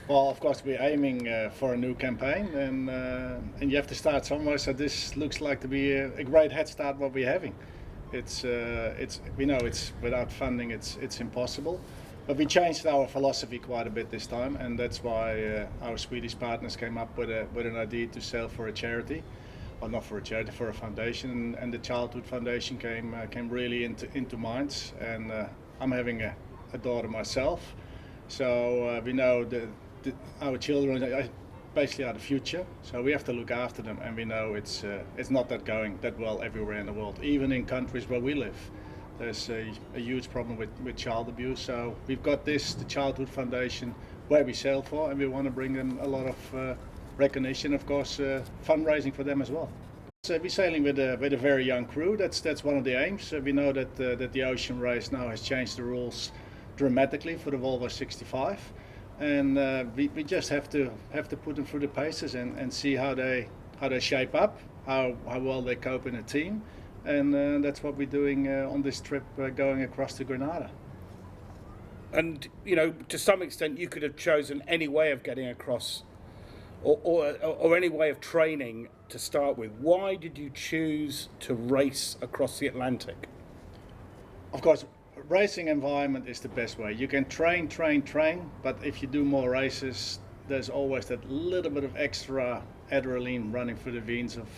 Well, of course, we're aiming for a new campaign, and you have to start somewhere. So this looks like to be a great head start what we're having. It's we know it's without funding it's impossible, but we changed our philosophy quite a bit this time, and that's why our Swedish partners came up with an idea to sail for a charity, well, not for a charity, for a foundation, and the Childhood Foundation came really into minds. And I'm having a daughter myself, so we know our children basically are the future, so we have to look after them, and we know it's not that going that well everywhere in the world. Even in countries where we live, there's a huge problem with child abuse. So we've got the Childhood Foundation where we sail for, and we want to bring them a lot of recognition, of course, fundraising for them as well. So we're sailing with a very young crew. That's one of the aims. We know that the ocean race now has changed the rules dramatically for the Volvo 65. And we just have to put them through the paces and see how they shape up, how well they cope in a team, and that's what we're doing on this trip going across to Grenada. And to some extent, you could have chosen any way of getting across, or any way of training to start with. Why did you choose to race across the Atlantic? Of course, racing environment is the best way. You can train, but if you do more races, there's always that little bit of extra adrenaline running through the veins of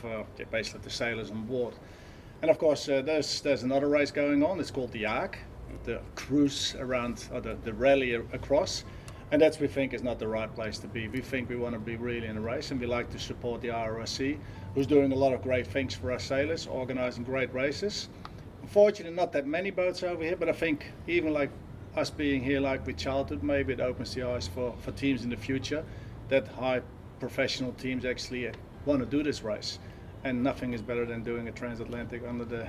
basically the sailors on board. And of course, there's another race going on. It's called the ARC, the cruise around, or the rally across. And that's, we think, is not the right place to be. We think we want to be really in a race, and we like to support the RORC, who's doing a lot of great things for us sailors, organizing great races. Unfortunately, not that many boats over here, but I think even like us being here, like with Childhood, maybe it opens the eyes for teams in the future that high professional teams actually want to do this race. And nothing is better than doing a transatlantic under the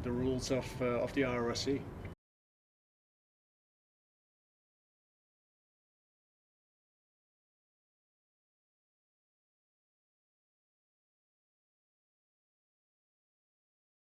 rules of the RORC.